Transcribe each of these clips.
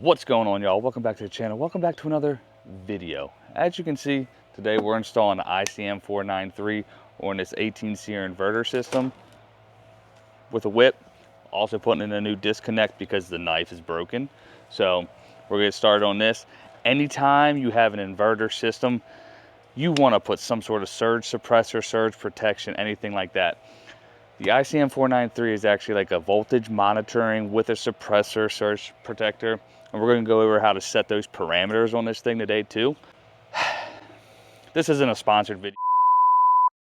What's going on, y'all? Welcome back to the channel. Welcome back to another video. As you can see, today we're installing the ICM493 on this 18 seer inverter system with a whip. Also putting in a new disconnect because the knife is broken. So we're gonna get started on this. Anytime you have an inverter system, you want to put some sort of surge suppressor, surge protection, anything like that. The ICM493 is actually like a voltage monitoring with a suppressor surge protector. And we're going to go over how to set those parameters on this thing today too. This isn't a sponsored video.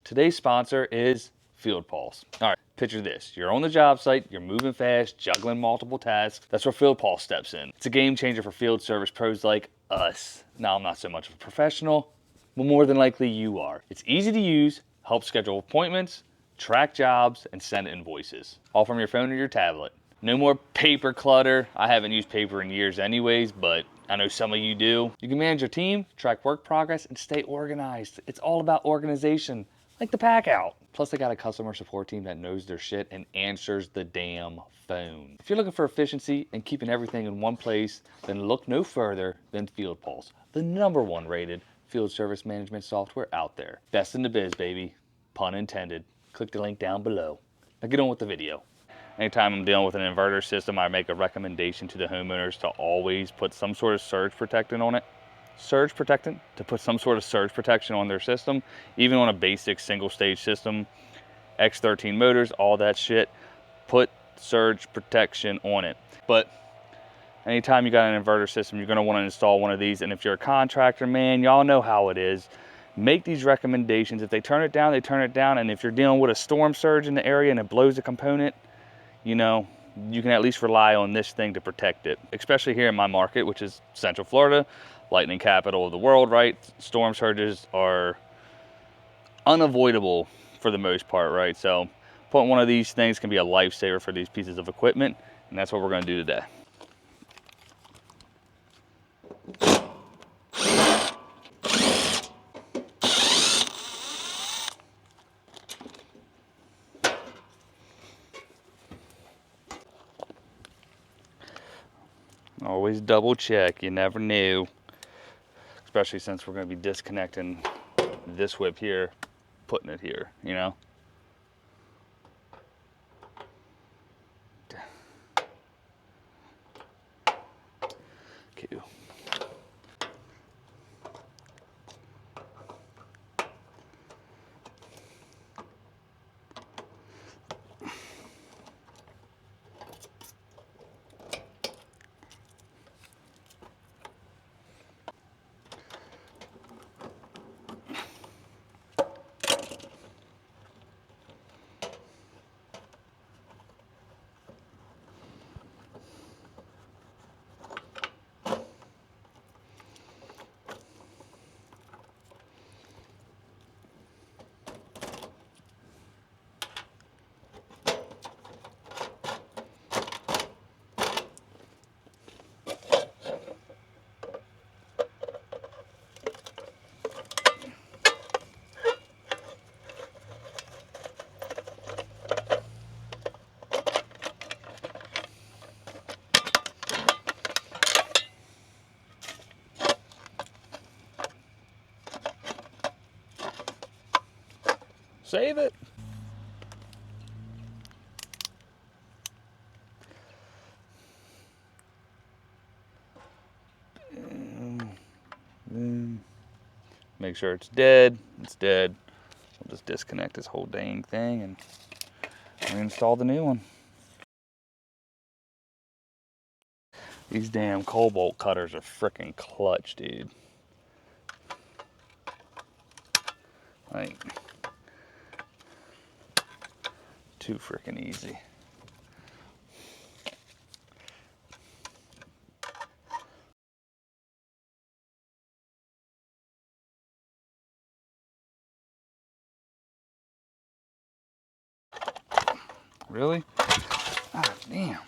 Today's sponsor is FieldPulse. All right, picture this. You're on the job site, you're moving fast, juggling multiple tasks. That's where FieldPulse steps in. It's a game changer for field service pros like us. Now, I'm not so much of a professional, but more than likely you are. It's easy to use, helps schedule appointments, track jobs, and send invoices. All from your phone or your tablet. No more paper clutter. I haven't used paper in years anyways, but I know some of you do. You can manage your team, track work progress, and stay organized. It's all about organization, like the pack out. Plus, they got a customer support team that knows their shit and answers the damn phone. If you're looking for efficiency and keeping everything in one place, then look no further than FieldPulse, the #1 rated field service management software out there. Best in the biz, baby. Pun intended. Click the link down below. Now get on with the video. Anytime I'm dealing with an inverter system, I make a recommendation to the homeowners to always put some sort of surge protectant on it. To put some sort of surge protection on their system, even on a basic single stage system, X13 motors, all that shit, put surge protection on it. But anytime you got an inverter system, you're gonna wanna install one of these. And if you're a contractor, man, y'all know how it is. Make these recommendations. If they turn it down, they turn it down. And if you're dealing with a storm surge in the area and it blows a component, you know, you can at least rely on this thing to protect it. Especially here in my market, which is Central Florida, lightning capital of the world, right? Storm surges are unavoidable for the most part, right? So putting one of these things can be a lifesaver for these pieces of equipment, and that's what we're gonna do today. Always double check, you never knew. Especially since we're gonna be disconnecting this whip here, putting it here, you know? Okay. Save it. Make sure it's dead. It's dead. We'll just disconnect this whole dang thing and reinstall the new one. These damn cobalt cutters are freaking clutch, dude. Like, too freaking easy. Really? Ah, damn.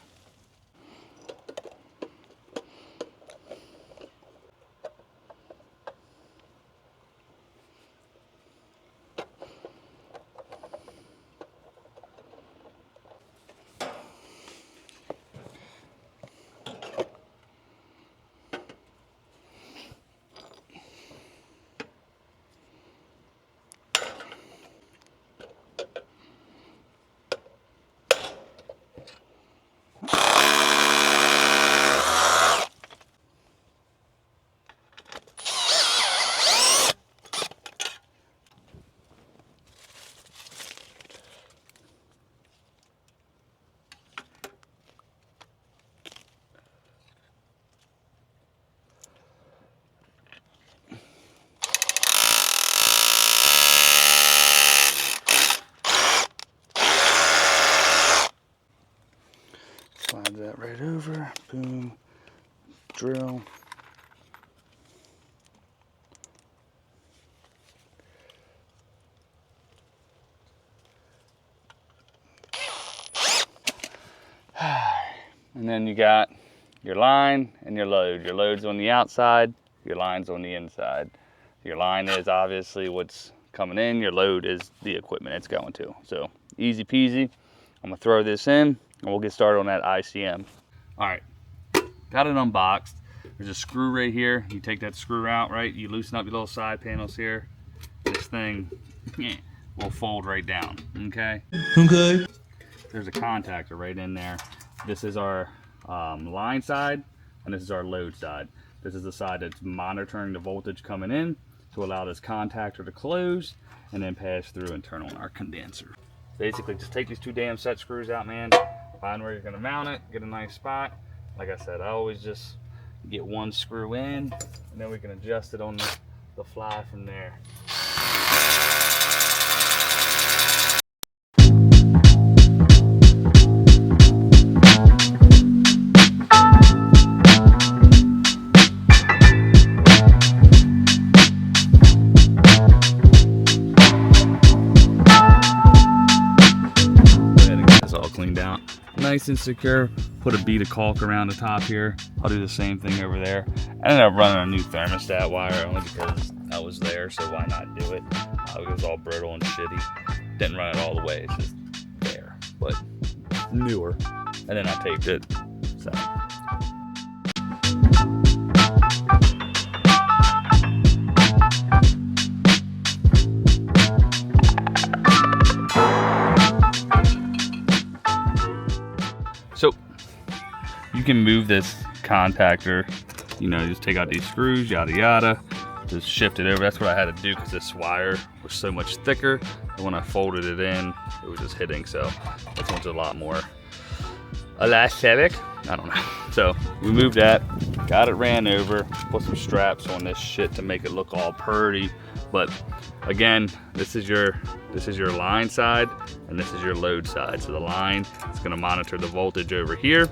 And then you got your line and your load. Your load's on the outside, your line's on the inside. Your line is obviously what's coming in, your load is the equipment it's going to. So easy peasy. I'm gonna throw this in and we'll get started on that ICM. All right, got it unboxed. There's a screw right here. You take that screw out, right? You loosen up your little side panels here. This thing will fold right down, okay? Okay. There's a contactor right in there. This is our line side, and this is our load side. This is the side that's monitoring the voltage coming in to allow this contactor to close and then pass through and turn on our condenser. Basically, just take these two damn set screws out, man. Find where you're gonna mount it, get a nice spot. Like I said, I always just get one screw in, and then we can adjust it on the fly from there. Cleaned out nice and secure. Put a bead of caulk around the top here. I'll do the same thing over there. I ended up running a new thermostat wire only because I was there, so why not do it? It was all brittle and shitty. Didn't run it all the way, it's just there, but newer. And then I taped it. So you can move this contactor, you know, just take out these screws, yada yada, just shift it over. That's what I had to do because this wire was so much thicker, and when I folded it in, it was just hitting. So this one's a lot more elastic, I don't know. So we moved that, got it ran over, put some straps on this shit to make it look all pretty. But again, this is your line side and this is your load side. So the line is gonna monitor the voltage over here,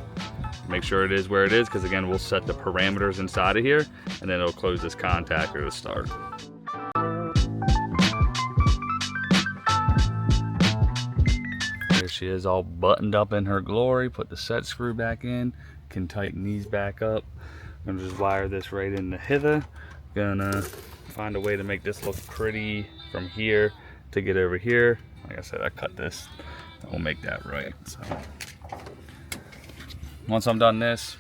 make sure it is where it is, because again, we'll set the parameters inside of here and then it'll close this contactor to start. There she is, all buttoned up in her glory. Put the set screw back in, can tighten these back up. I'm gonna just wire this right into hither. Gonna find a way to make this look pretty from here to get over here. Like I said, I cut this, we'll make that right. So once I'm done this,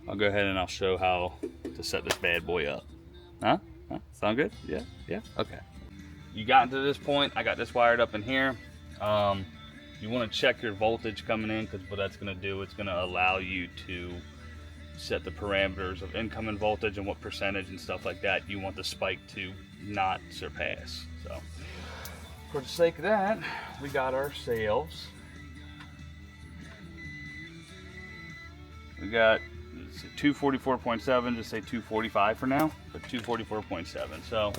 I'll go ahead and I'll show how to set this bad boy up. Huh? Sound good? Yeah? Yeah? Okay. You got to this point, I got this wired up in here. You want to check your voltage coming in, because what that's going to do, it's going to allow you to set the parameters of incoming voltage and what percentage and stuff like that you want the spike to not surpass. So for the sake of that, we got our sails. We got 244.7, just say 245 for now, but 244.7. So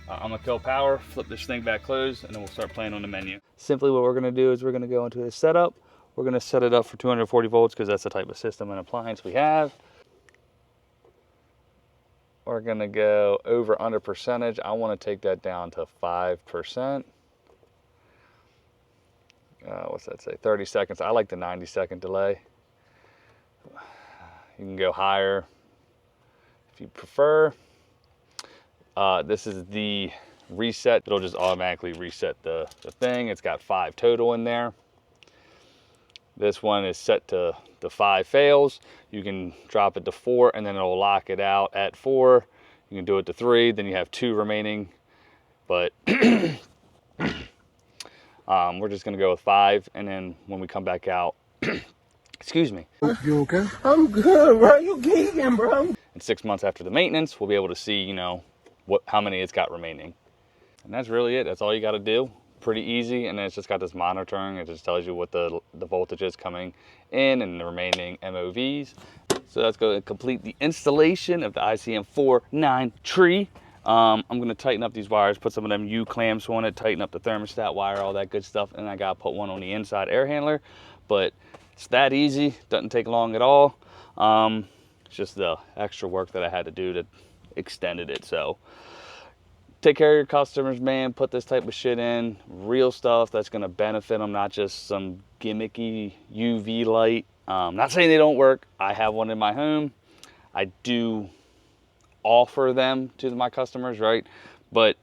I'm gonna kill power, flip this thing back closed, and then we'll start playing on the menu. Simply what we're gonna do is we're gonna go into the setup. We're gonna set it up for 240 volts because that's the type of system and appliance we have. We're gonna go over under percentage. I wanna take that down to 5%. What's that say, 30 seconds. I like the 90-second delay. You can go higher if you prefer. This is the reset. It'll just automatically reset the thing. It's got 5 total in there. This one is set to the 5 fails. You can drop it to 4 and then it'll lock it out at 4. You can do it to 3, then you have 2 remaining. But we're just gonna go with 5, and then when we come back out, excuse me. You okay? I'm good, bro. You geeking, bro. In 6 months after the maintenance, we'll be able to see, you know, how many it's got remaining. And that's really it. That's all you got to do. Pretty easy. And then it's just got this monitoring. It just tells you what the voltage is coming in and the remaining MOVs. So that's going to complete the installation of the ICM493. I'm going to tighten up these wires, put some of them U clamps on it, tighten up the thermostat wire, all that good stuff. And I got to put one on the inside air handler. But it's that easy. Doesn't take long at all. It's just the extra work that I had to do that extended it. So take care of your customers, man. Put this type of shit in, real stuff that's going to benefit them, not just some gimmicky UV light. Not saying they don't work. I have one in my home. I do offer them to my customers, right? But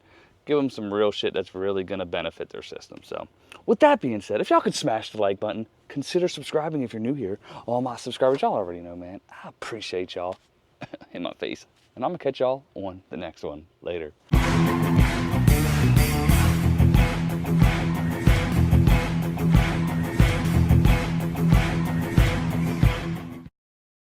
give them some real shit that's really gonna benefit their system. So with that being said, if y'all could smash the like button, consider subscribing if you're new here. All my subscribers, y'all already know, man. I appreciate y'all in my face. And I'm gonna catch y'all on the next one. Later.